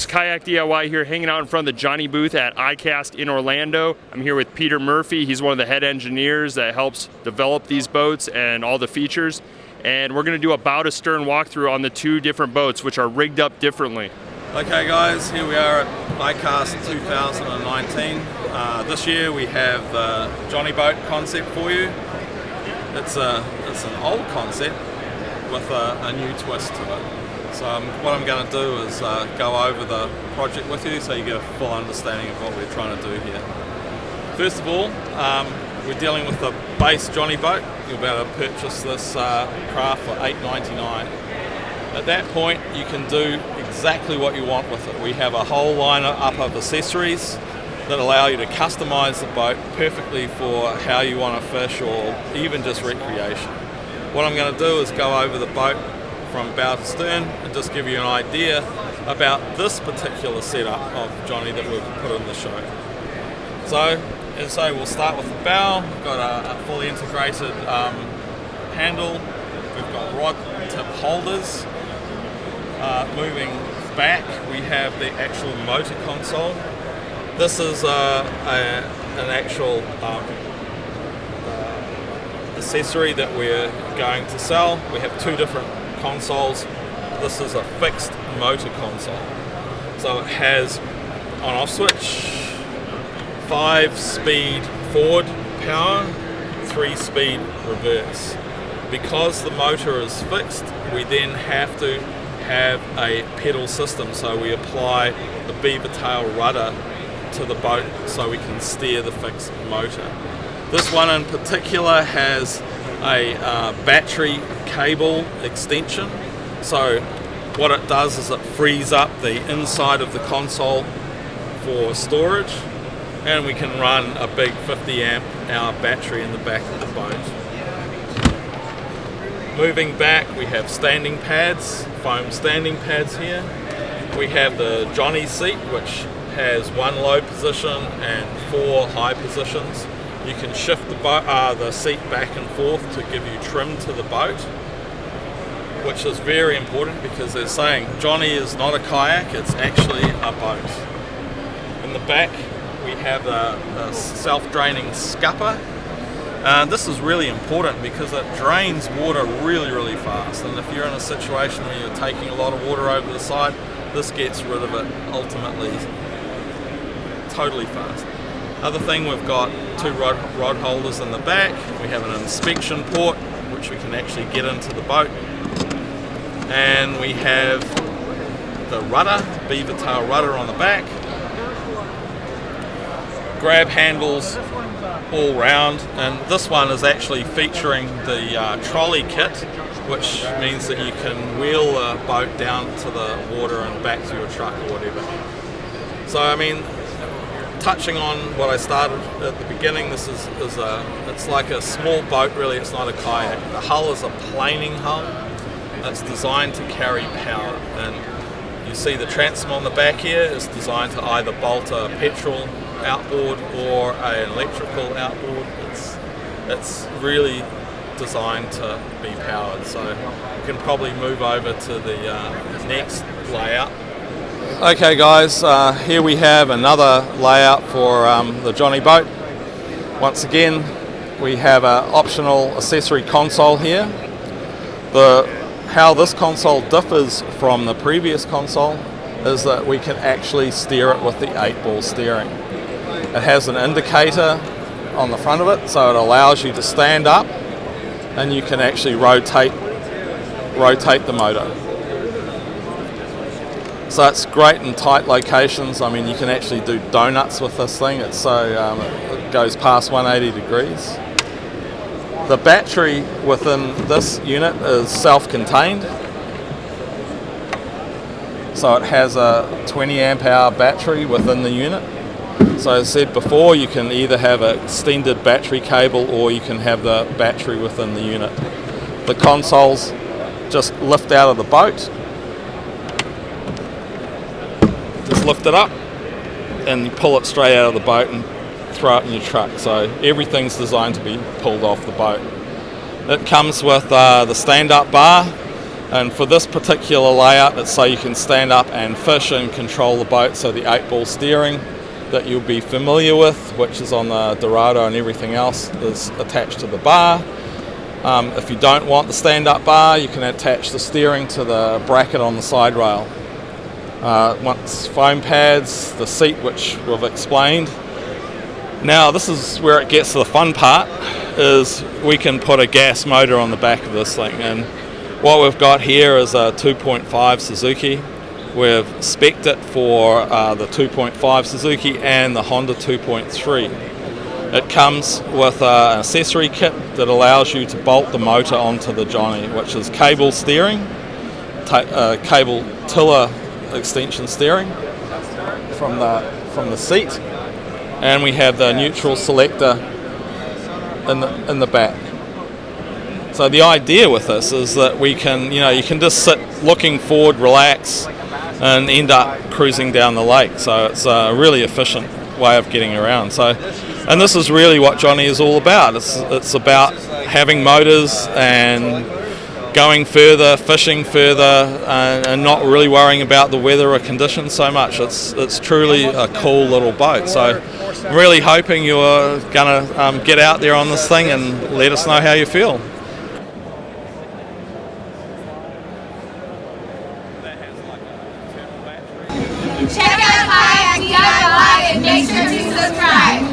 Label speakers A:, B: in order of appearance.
A: folks, Kayak DIY here, hanging out in front of the Jonny booth at iCAST in Orlando. I'm here with Peter Murphy. He's one of the head engineers that helps develop these boats and all the features. And we're going to do a bow to stern walkthrough on the two different boats, which are rigged up differently.
B: Okay guys, here we are at iCAST 2019. This year we have the Jonny Boat concept for you. It's an old concept with a new twist to it. So what I'm going to do is go over the project with you so you get a full understanding of what we're trying to do here. First of all, we're dealing with the base Jonny boat. You'll be able to purchase this craft for $8.99. At that point you can do exactly what you want with it. We have a whole lineup of accessories that allow you to customize the boat perfectly for how you want to fish or even just recreation. What I'm going to do is go over the boat from bow to stern and just give you an idea about this particular setup of Jonny that we've put in the show. So, as I say, we'll start with the bow. We've got a fully integrated handle. We've got rod tip holders. Moving back, we have the actual motor console. This is an actual accessory that we're going to sell. We have two different consoles. This is a fixed motor console. So it has on-off switch, 5-speed forward power, 3-speed reverse. Because the motor is fixed, we then have to have a pedal system, so we apply the beaver tail rudder to the boat so we can steer the fixed motor. This one in particular has a battery cable extension, so what it does is it frees up the inside of the console for storage, and we can run a big 50 amp hour battery in the back of the boat. Moving back, we have standing pads, foam standing pads here. We have the Jonny seat, which has one low position and 4 high positions. You can shift the seat back and forth to give you trim to the boat, which is very important because they're saying Jonny is not a kayak, it's actually a boat. In the back we have a self-draining scupper. This is really important because it drains water really fast, and if you're in a situation where you're taking a lot of water over the side, this gets rid of it ultimately totally fast. Other thing, we've got 2 rod holders in the back. We have an inspection port which we can actually get into the boat, and we have the rudder, beaver tail rudder on the back, grab handles all round, and this one is actually featuring the trolley kit, which means that you can wheel the boat down to the water and back to your truck or whatever. So I mean, touching on what I started at the beginning, this is it's like a small boat really, it's not a kayak. The hull is a planing hull. It's designed to carry power, and you see the transom on the back here is designed to either bolt a petrol outboard or an electrical outboard. It's really designed to be powered, so we can probably move over to the next layout. Okay guys, here we have another layout for the Jonny boat. Once again, we have an optional accessory console here. How this console differs from the previous console is that we can actually steer it with the 8-ball steering. It has an indicator on the front of it, so it allows you to stand up and you can actually rotate the motor. So it's great in tight locations. I mean, you can actually do donuts with this thing. It's so it goes past 180 degrees. The battery within this unit is self-contained. So it has a 20 amp hour battery within the unit. So as I said before, you can either have an extended battery cable or you can have the battery within the unit. The consoles just lift out of the boat. Just lift it up and you pull it straight out of the boat and throw it in your truck. So everything's designed to be pulled off the boat. It comes with the stand-up bar And for this particular layout, it's so you can stand up and fish and control the boat. So the 8-ball steering that you'll be familiar with, which is on the Dorado and everything else, is attached to the bar. If you don't want the stand-up bar, you can attach the steering to the bracket on the side rail. Once foam pads, the seat, which we've explained. Now this is where it gets to the fun part, is we can put a gas motor on the back of this thing, and what we've got here is a 2.5 Suzuki. We've spec'd it for the 2.5 Suzuki and the Honda 2.3. It comes with an accessory kit that allows you to bolt the motor onto the Jonny, which is cable steering, cable tiller extension steering from the seat, and we have the neutral selector in the back. So the idea with this is that we can, you can just sit looking forward, relax, and end up cruising down the lake. So it's a really efficient way of getting around. And this is really what Jonny is all about. It's about having motors and going further, fishing further, and not really worrying about the weather or conditions so much. It's truly a cool little boat. So I'm really hoping you're going to get out there on this thing and let us know how you feel.
C: Check out kayak.live and make sure to subscribe.